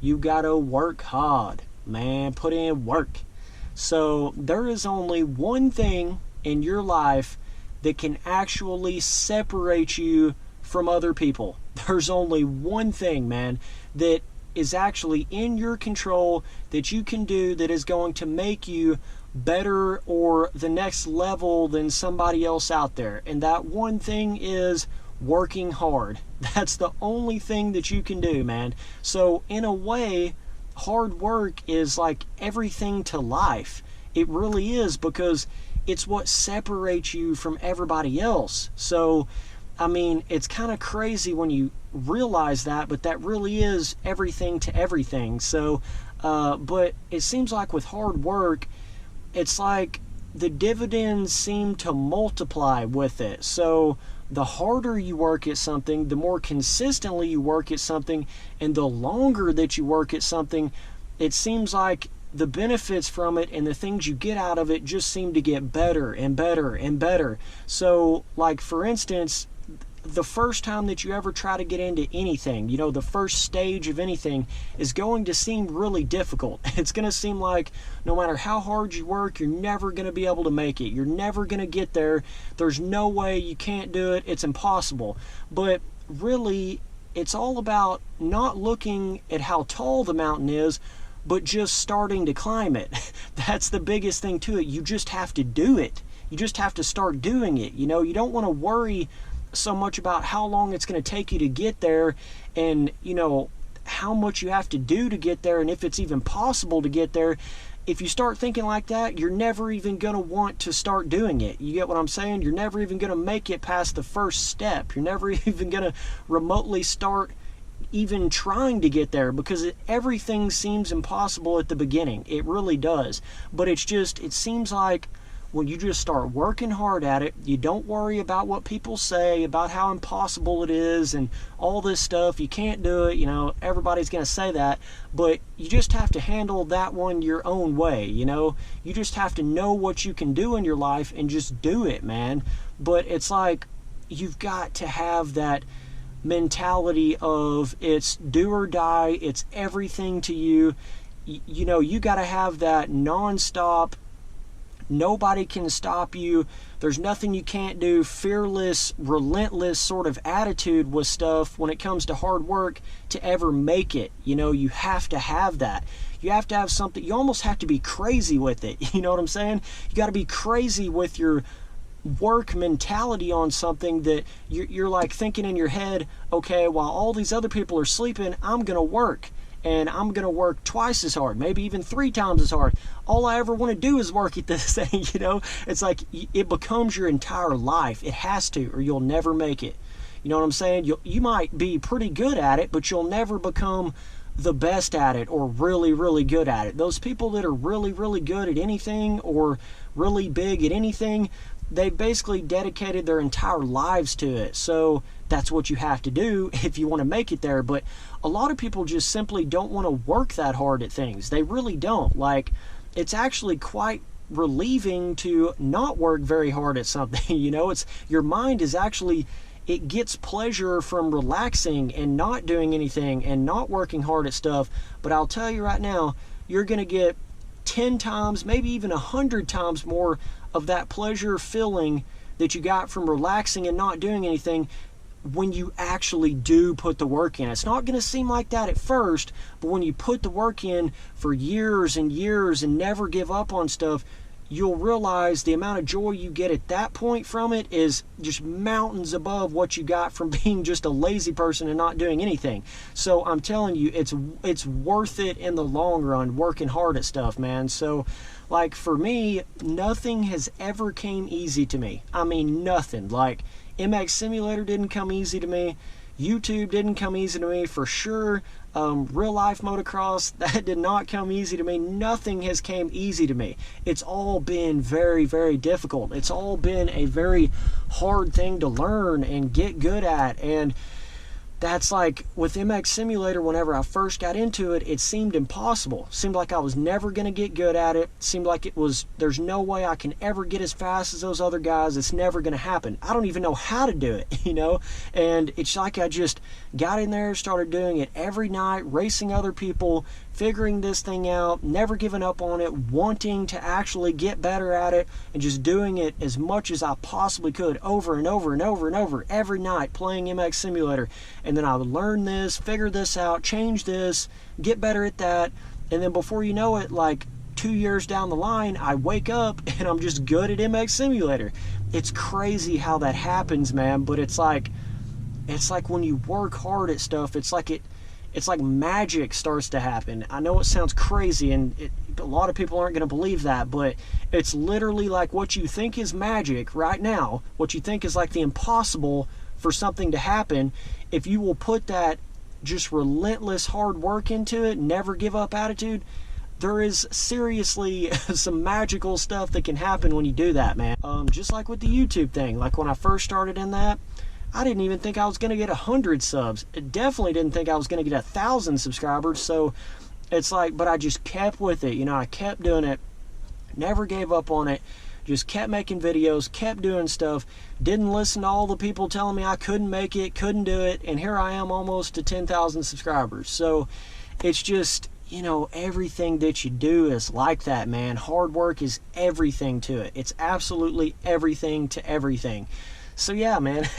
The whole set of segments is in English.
You gotta work hard, man. Put in work. So there is only one thing in your life that can actually separate you from other people. There's only one thing, man, that is actually in your control that you can do that is going to make you better or the next level than somebody else out there. And that one thing is working hard. That's the only thing that you can do, man. So in a way, hard work is like everything to life. It really is, because it's what separates you from everybody else. So I mean, it's kind of crazy when you realize that, but that really is everything to everything. So but it seems like with hard work, it's like the dividends seem to multiply with it. So the harder you work at something, the more consistently you work at something, and the longer that you work at something, it seems like the benefits from it and the things you get out of it just seem to get better and better and better. So like, for instance, the first time that you ever try to get into anything, you know, the first stage of anything is going to seem really difficult. It's going to seem like no matter how hard you work, you're never going to be able to make it. You're never going to get there. There's no way, you can't do it. It's impossible. But really, it's all about not looking at how tall the mountain is, but just starting to climb it. That's the biggest thing to it. You just have to do it. You just have to start doing it. You know, you don't want to worry so much about how long it's going to take you to get there, and you know how much you have to do to get there, and if it's even possible to get there. If you start thinking like that, you're never even going to want to start doing it. You get what I'm saying? You're never even going to make it past the first step. You're never even going to remotely start even trying to get there, because everything seems impossible at the beginning. It really does. But it's just, it seems like when you just start working hard at it, you don't worry about what people say, about how impossible it is and all this stuff. You can't do it, you know, everybody's going to say that, but you just have to handle that one your own way, you know. You just have to know what you can do in your life and just do it, man. But it's like, you've got to have that mentality of it's do or die, it's everything to you. You know, you got to have that non-stop, nobody can stop you, there's nothing you can't do, fearless, relentless sort of attitude with stuff when it comes to hard work to ever make it. You know, you have to have that. You have to have something, you almost have to be crazy with it. You know what I'm saying? You got to be crazy with your work mentality on something that you're like thinking in your head, okay, while all these other people are sleeping, I'm going to work. And I'm going to work twice as hard, maybe even 3 times as hard. All I ever want to do is work at this thing, you know? It's like it becomes your entire life. It has to, or you'll never make it. You know what I'm saying? You might be pretty good at it, but you'll never become the best at it or really, really good at it. Those people that are really, really good at anything or really big at anything, they've basically dedicated their entire lives to it. So that's what you have to do if you want to make it there. But a lot of people just simply don't want to work that hard at things. They really don't. Like, it's actually quite relieving to not work very hard at something. You know, it's, your mind is actually, it gets pleasure from relaxing and not doing anything and not working hard at stuff. But I'll tell you right now, you're going to get 10 times, maybe even 100 times more of that pleasure feeling that you got from relaxing and not doing anything when you actually do put the work in. It's not going to seem like that at first, but when you put the work in for years and years and never give up on stuff, you'll realize the amount of joy you get at that point from it is just mountains above what you got from being just a lazy person and not doing anything. So I'm telling you, it's worth it in the long run, working hard at stuff, man. So like for me, nothing has ever came easy to me. I mean, nothing. Like MX Simulator didn't come easy to me. YouTube didn't come easy to me for sure. Real life motocross, that did not come easy to me. Nothing has came easy to me. It's all been very, very difficult. It's all been a very hard thing to learn and get good at. And that's like with MX Simulator, whenever I first got into it, it seemed impossible. It seemed like I was never going to get good at it. It seemed like there's no way I can ever get as fast as those other guys. It's never going to happen. I don't even know how to do it, you know? And it's like I just got in there, started doing it every night, racing other people, figuring this thing out, never giving up on it, wanting to actually get better at it, and just doing it as much as I possibly could over and over and over and over every night, playing MX Simulator. And then I would learn this, figure this out, change this, get better at that, and then before you know it, like 2 years down the line, I wake up and I'm just good at MX Simulator. It's crazy how that happens, man, but it's like when you work hard at stuff, it's like magic starts to happen. I know it sounds crazy, and a lot of people aren't going to believe that, but it's literally like what you think is magic right now, what you think is like the impossible for something to happen, if you will put that just relentless hard work into it, never give up attitude, there is seriously some magical stuff that can happen when you do that, man. Just like with the YouTube thing, like when I first started in that, I didn't even think I was going to get 100 subs. I definitely didn't think I was going to get 1,000 subscribers. So it's like, but I just kept with it. You know, I kept doing it, never gave up on it, just kept making videos, kept doing stuff, didn't listen to all the people telling me I couldn't make it, couldn't do it, and here I am almost to 10,000 subscribers. So it's just, you know, everything that you do is like that, man. Hard work is everything to it. It's absolutely everything to everything. So yeah, man,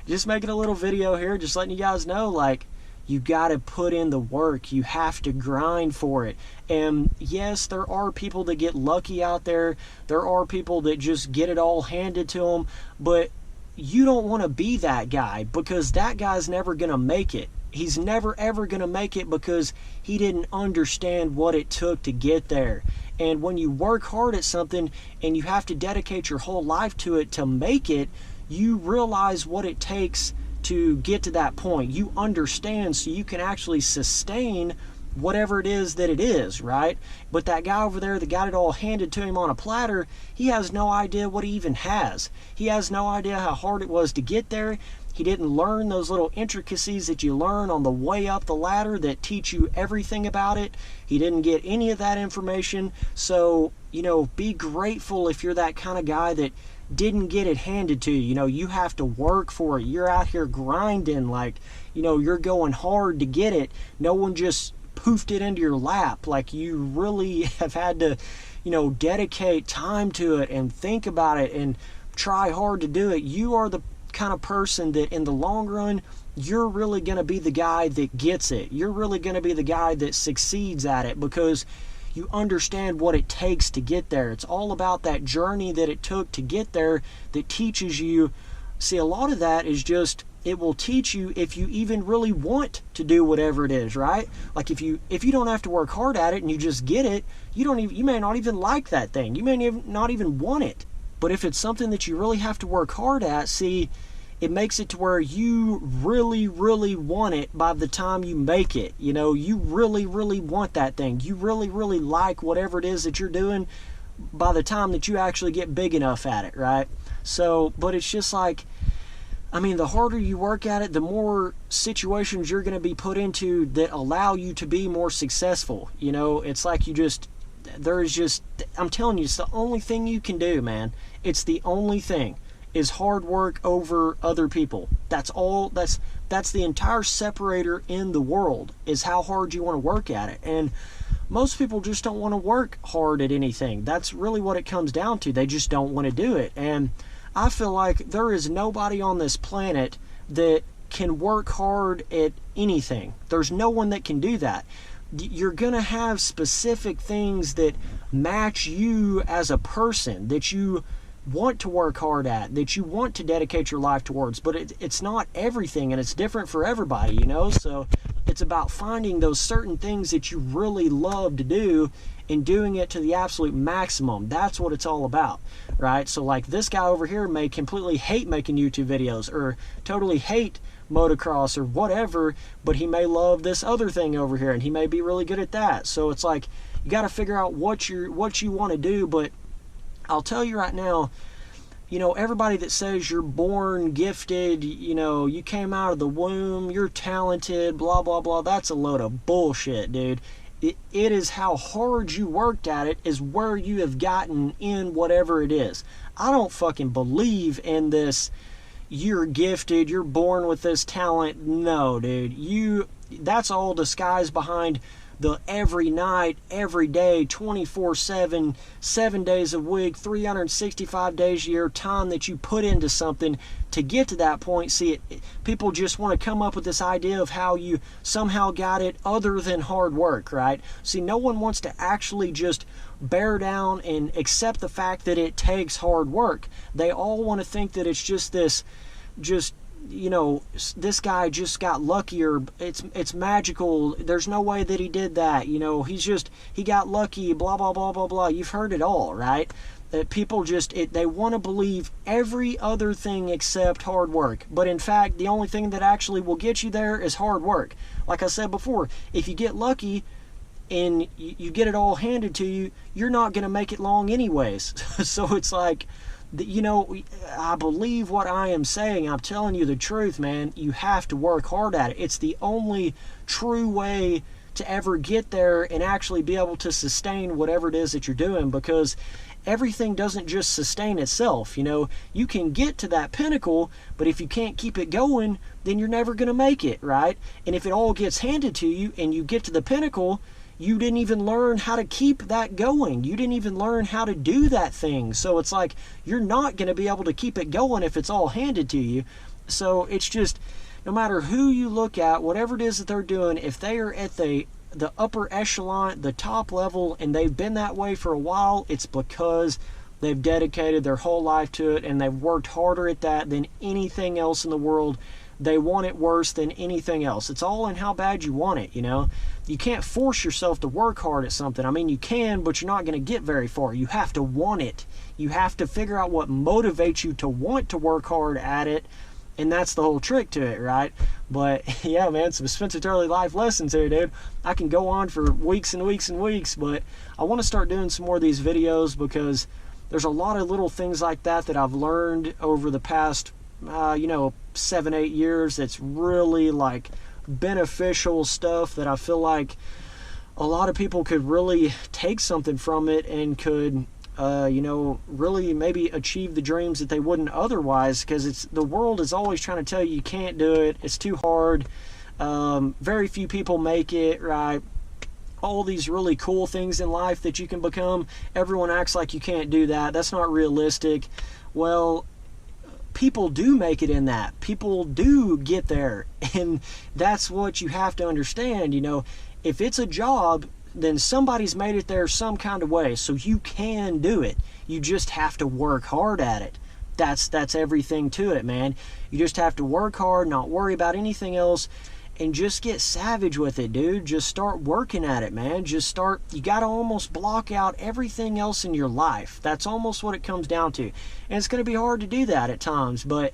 just making a little video here, just letting you guys know, like, you got to put in the work. You have to grind for it. And yes, there are people that get lucky out there. There are people that just get it all handed to them. But you don't want to be that guy, because that guy's never going to make it. He's never ever going to make it because he didn't understand what it took to get there. And when you work hard at something and you have to dedicate your whole life to it to make it, you realize what it takes to get to that point. You understand, so you can actually sustain whatever it is that it is, right? But that guy over there that got it all handed to him on a platter, he has no idea what he even has. He has no idea how hard it was to get there. He didn't learn those little intricacies that you learn on the way up the ladder that teach you everything about it. He didn't get any of that information. So, you know, be grateful if you're that kind of guy that didn't get it handed to you. You know, you have to work for it. You're out here grinding, like, you know, you're going hard to get it. No one just poofed it into your lap. Like, you really have had to, you know, dedicate time to it and think about it and try hard to do it. You are the kind of person that in the long run, you're really going to be the guy that gets it. You're really going to be the guy that succeeds at it, because you understand what it takes to get there. It's all about that journey that it took to get there that teaches you. See, a lot of that is just, it will teach you if you even really want to do whatever it is, right? Like if you don't have to work hard at it and you just get it, you may not even like that thing. You may not even want it. But if it's something that you really have to work hard at, see, it makes it to where you really, really want it by the time you make it. You know, you really, really want that thing. You really, really like whatever it is that you're doing by the time that you actually get big enough at it, right? So, but it's just like, I mean, the harder you work at it, the more situations you're going to be put into that allow you to be more successful. You know, it's like I'm telling you, it's the only thing you can do, man. It's the only thing, is hard work over other people. That's all. That's the entire separator in the world, is how hard you want to work at it. And most people just don't want to work hard at anything. That's really what it comes down to. They just don't want to do it. And I feel like there is nobody on this planet that can work hard at anything. There's no one that can do that. You're going to have specific things that match you as a person, that you want to work hard at, that you want to dedicate your life towards, but it's not everything, and it's different for everybody, you know? So it's about finding those certain things that you really love to do and doing it to the absolute maximum. That's what it's all about, right? So like this guy over here may completely hate making YouTube videos, or totally hate motocross or whatever, but he may love this other thing over here and he may be really good at that. So it's like, you got to figure out what you want to do. But I'll tell you right now, you know, everybody that says you're born gifted, you know, you came out of the womb, you're talented, blah, blah, blah, that's a load of bullshit, dude. It is how hard you worked at it is where you have gotten in whatever it is. I don't fucking believe in this, you're gifted, you're born with this talent. No, dude. That's all disguised behind the every night, every day, 24/7, 7 days a week, 365 days a year time that you put into something to get to that point. See, people just want to come up with this idea of how you somehow got it other than hard work, right? See, no one wants to actually just bear down and accept the fact that it takes hard work. They all want to think that it's just this, you know, this guy just got lucky, or it's magical, there's no way that he did that, you know, he got lucky, blah, blah, blah, blah, blah. You've heard it all, right? That people they want to believe every other thing except hard work. But in fact, the only thing that actually will get you there is hard work. Like I said before, if you get lucky and you get it all handed to you, you're not going to make it long anyways. So it's like, you know, I believe what I am saying. I'm telling you the truth, man. You have to work hard at it. It's the only true way to ever get there and actually be able to sustain whatever it is that you're doing, because everything doesn't just sustain itself. You know, you can get to that pinnacle, but if you can't keep it going, then you're never going to make it, right? And if it all gets handed to you and you get to the pinnacle, you didn't even learn how to keep that going. You didn't even learn how to do that thing. So it's like, you're not going to be able to keep it going if it's all handed to you. So it's just, no matter who you look at, whatever it is that they're doing, if they are at the upper echelon, the top level, and they've been that way for a while, it's because they've dedicated their whole life to it and they've worked harder at that than anything else in the world. They want it worse than anything else. It's all in how bad you want it, you know. You can't force yourself to work hard at something. I mean, you can, but you're not going to get very far. You have to want it. You have to figure out what motivates you to want to work hard at it, and that's the whole trick to it, right? But yeah, man, some Spencer Turley life lessons here, dude. I can go on for weeks and weeks and weeks, but I want to start doing some more of these videos because there's a lot of little things like that that I've learned over the past, 7-8 years. That's really like beneficial stuff that I feel like a lot of people could really take something from it and could really maybe achieve the dreams that they wouldn't otherwise, because the world is always trying to tell you can't do it, it's too hard, very few people make it, right? All these really cool things in life that you can become, everyone acts like you can't do that, that's not realistic. Well, people do make it in that. People do get there. And that's what you have to understand. You know, if it's a job, then somebody's made it there some kind of way. So you can do it. You just have to work hard at it. That's everything to it, man. You just have to work hard, not worry about anything else, and just get savage with it, dude. Just start working at it, man. You gotta almost block out everything else in your life. That's almost what it comes down to. And it's gonna be hard to do that at times, but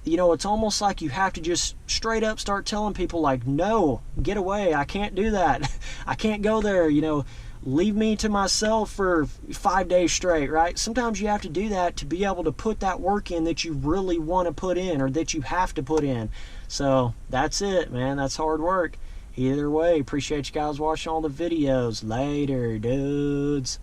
you know, it's almost like you have to just straight up start telling people like, no, get away, I can't do that. I can't go there, you know, leave me to myself for 5 days straight, right? Sometimes you have to do that to be able to put that work in that you really want to put in, or that you have to put in. So that's it, man. That's hard work. Either way, appreciate you guys watching all the videos. Later, dudes.